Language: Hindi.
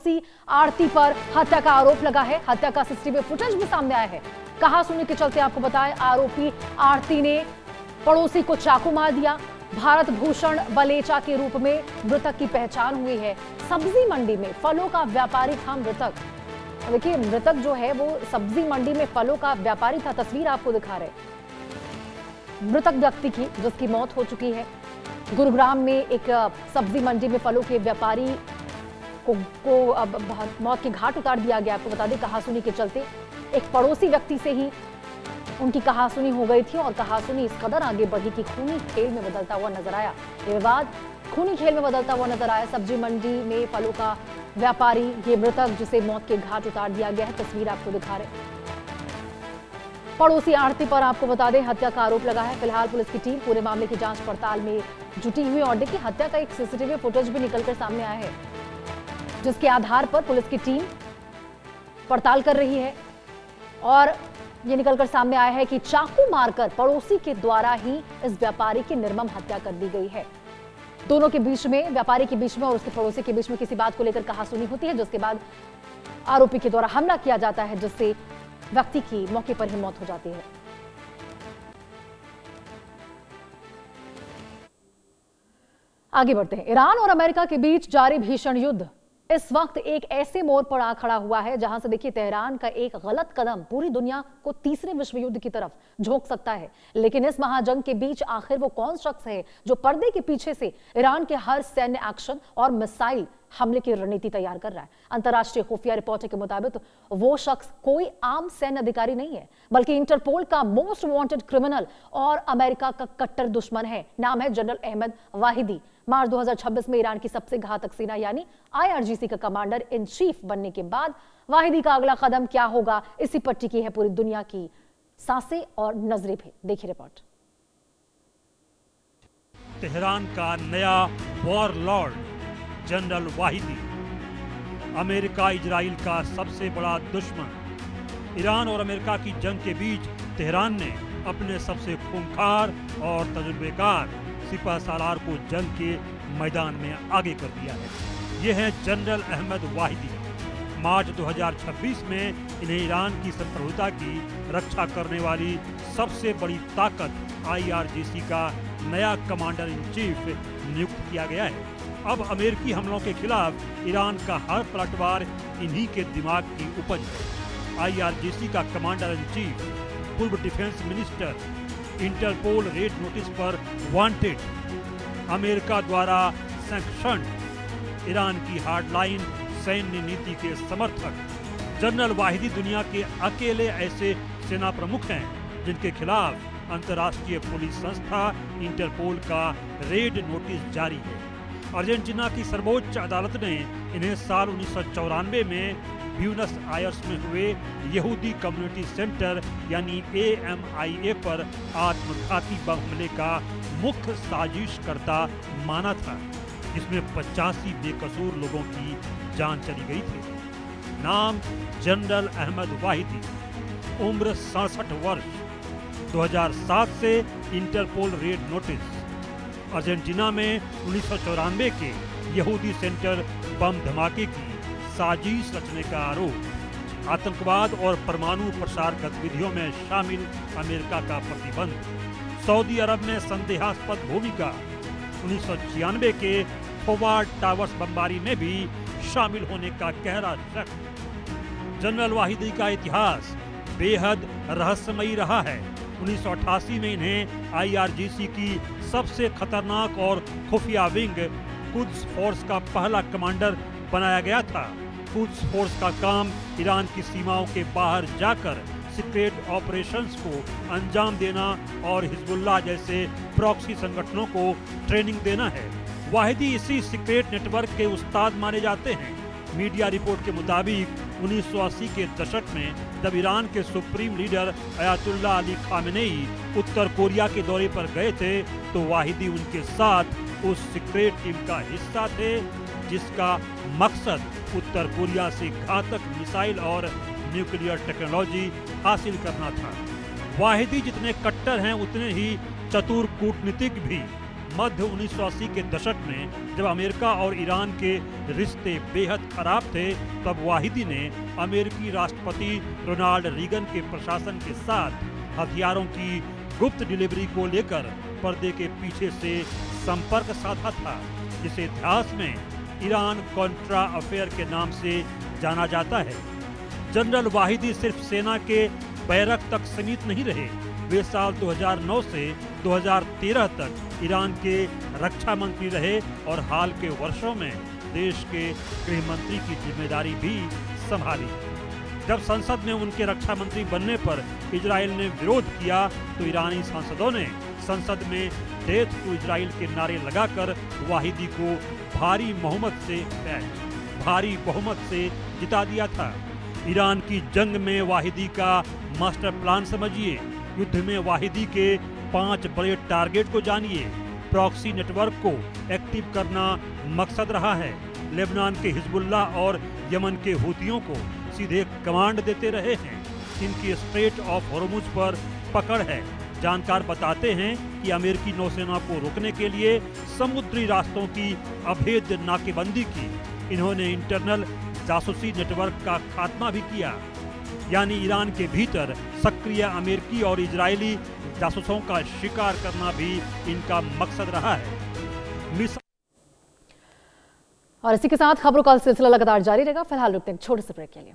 पड़ोसी आरती पर हत्या का आरोप लगा है। हत्या का सीसीटीवी फुटेज भी सामने आया है। कहासुनी के चलते आपको बताएं, आरोपी आरती ने पड़ोसी को चाकू मार दिया। भारत भूषण बलेचा के रूप में मृतक की पहचान हुई है। सब्जी मंडी में फलों का व्यापारी था मृतक। देखिए, मृतक जो है वो सब्जी मंडी में फलों का व्यापारी था। तस्वीर आपको दिखा रहे मृतक व्यक्ति की, जिसकी मौत हो चुकी है। गुरुग्राम में एक सब्जी मंडी में फलों के व्यापारी को अब मौत के घाट उतार दिया गया। आपको बता दें, कहासुनी के चलते एक पड़ोसी व्यक्ति से ही उनकी कहासुनी हो गई थी और कहासुनी इस कदर आगे बढ़ी कि खूनी खेल में बदलता हुआ नजर आया। ये विवाद खूनी खेल में बदलता हुआ नजर आया। सब्जी मंडी में फलों का व्यापारी, ये मृतक जिसे मौत के घाट उतार दिया गया है। तस्वीर आपको दिखा रहे पड़ोसी आरती पर आपको बता दें हत्या का आरोप लगा है। फिलहाल पुलिस की टीम पूरे मामले की जांच पड़ताल में जुटी हुई और देखिए, हत्या का एक सीसीटीवी फुटेज भी निकलकर सामने आया है, जिसके आधार पर पुलिस की टीम पड़ताल कर रही है। और यह निकलकर सामने आया है कि चाकू मारकर पड़ोसी के द्वारा ही इस व्यापारी की निर्मम हत्या कर दी गई है। दोनों के बीच में, व्यापारी के बीच में और उसके पड़ोसी के बीच में किसी बात को लेकर कहासुनी होती है, जिसके बाद आरोपी के द्वारा हमला किया जाता है, जिससे व्यक्ति की मौके पर ही मौत हो जाती है। आगे बढ़ते हैं। ईरान और अमेरिका के बीच जारी भीषण युद्ध इस वक्त एक ऐसे मोड़ पर आ खड़ा हुआ है, जहां से देखिए, तेहरान का एक गलत कदम पूरी दुनिया को तीसरे विश्व युद्ध की तरफ झोंक सकता है। लेकिन इस महाजंग के बीच आखिर वो कौन शख्स है जो पर्दे के पीछे से ईरान के हर सैन्य एक्शन और मिसाइल हमले की रणनीति तैयार कर रहा है? अंतर्राष्ट्रीय खुफिया रिपोर्ट के मुताबिक वो शख्स कोई आम सैन्य अधिकारी नहीं है, बल्कि इंटरपोल का मोस्ट वांटेड क्रिमिनल और अमेरिका का कट्टर दुश्मन है। नाम है जनरल अहमद वाहिदी। मार्च 2026 में ईरान की सबसे घातक सेना यानी IRGC का कमांडर इन चीफ बनने के बाद वाहिदी का अगला कदम क्या होगा, इसी पर टिकी है पूरी दुनिया की सांसें और नजरें भी। देखिए रिपोर्ट। तेहरान का नया war Lord general वाहिदी, America Israel का सबसे बड़ा दुश्मन। ईरान और अमेरिका की जंग के बीच तेहरान ने अपने सबसे खूंखार और तजुर्बेकार सिपह सालार को जंग के मैदान में आगे कर दिया है। ये है जनरल अहमद वाहिदी। मार्च 2026 में इन्हें ईरान की संप्रभुता की रक्षा करने वाली सबसे बड़ी ताकत IRGC का नया कमांडर इन चीफ नियुक्त किया गया है। अब अमेरिकी हमलों के खिलाफ ईरान का हर पलटवार इन्हीं के दिमाग की उपज है। IRGC का कमांडर इन चीफ, पूर्व defence minister, Interpol red notice पर वांटेड, अमेरिका द्वारा सैंक्शन, ईरान की हार्डलाइन सैन्य नीति के समर्थक। जनरल वाहिदी दुनिया के अकेले ऐसे सेना प्रमुख हैं जिनके खिलाफ अंतर्राष्ट्रीय पुलिस संस्था इंटरपोल का रेड नोटिस जारी है। अर्जेंटीना की सर्वोच्च अदालत ने इन्हें साल 1994 में ब्यूनस आयर्स में हुए यहूदी कम्युनिटी सेंटर यानी AMIA पर आत्मघाती बम हमले का मुख्य साजिशकर्ता माना था, जिसमें 85 बेकसूर लोगों की जान चली गई थी। नाम जनरल अहमद वाहिदी, उम्र 67 वर्ष, 2007 से इंटरपोल रेड नोटिस। अर्जेंटीना में 1994 के यहूदी सेंटर बम धमाके की साजिश रचने का आरोप, आतंकवाद और परमाणु प्रसार गतिविधियों में शामिल अमेरिका का प्रतिबंध, सऊदी अरब में संदेहास्पद भूमिका, 1996 के फोवार्ड टावर्स बमबारी में भी शामिल होने का गहरा शक। जनरल वाहिदी का इतिहास बेहद रहस्यमयी रहा है। 1988 में इन्हें IRGC की सबसे खतरनाक और खुफिया विंग कुद्स फोर्स का पहला कमांडर बनाया गया था। कुद्स फोर्स का काम ईरान की सीमाओं के बाहर जाकर सीक्रेट ऑपरेशंस को अंजाम देना और हिजबुल्लाह जैसे प्रॉक्सी संगठनों को ट्रेनिंग देना है। वाहिदी इसी सीक्रेट नेटवर्क के उस्ताद माने जाते हैं। मीडिया रिपोर्ट के मुताबिक 1980 के दशक में जब ईरान के supreme leader Ayatollah Ali Khamenei उत्तर कोरिया के दौरे पर गए थे, तो वाहिदी उनके साथ उस सीक्रेट टीम का हिस्सा थे, जिसका मकसद उत्तर कोरिया से घातक मिसाइल और न्यूक्लियर टेक्नोलॉजी हासिल करना था। वाहिदी जितने कट्टर हैं, उतने ही चतुर कूटनीतिक भी। मध्य 1980 के दशक में जब अमेरिका और ईरान के रिश्ते बेहद खराब थे, तब वाहिदी ने अमेरिकी राष्ट्रपति रोनाल्ड रीगन के प्रशासन के साथ हथियारों की गुप्त डिलीवरी को लेकर पर्दे के पीछे से संपर्क साधा था, जिसे इतिहास में ईरान कॉन्ट्रा अफेयर के नाम से जाना जाता है। जनरल वाहिदी सिर्फ सेना के बैरक तक सीमित नहीं रहे, वे साल 2009 से 2013 तक ईरान के रक्षा मंत्री रहे और हाल के वर्षों में देश के गृह मंत्री की जिम्मेदारी भी संभाली। जब संसद में उनके रक्षा मंत्री बनने पर इजराइल ने विरोध किया तो ईरानी सांसदों ने संसद में डेथ टू इजराइल के नारे लगाकर वाहिदी को भारी बहुमत से जिता दिया था। ईरान की जंग में वाहिदी का मास्टर प्लान समझिए, युद्ध में वाहिदी के 5 बड़े टारगेट को जानिए। प्रॉक्सी नेटवर्क को एक्टिव करना मकसद रहा है। लेबनान के हिजबुल्लाह और यमन के हूतियों को सीधे कमांड देते रहे हैं। इनकी स्ट्रेट ऑफ हॉर्मुज पर पकड़ है। जानकार बताते हैं कि अमेरिकी नौसेना को रोकने के लिए समुद्री रास्तों की अभेद्य नाकेबंदी की। इन्होंने इंटरनल जासूसी नेटवर्क का खात्मा भी किया, यानी ईरान के भीतर सक्रिय अमेरिकी और इजरायली जासूसों का शिकार करना भी इनका मकसद रहा है। और इसी के साथ खबरों का सिलसिला लगातार जारी रहेगा। फिलहाल रुकते हैं छोटे से ब्रेक के लिए।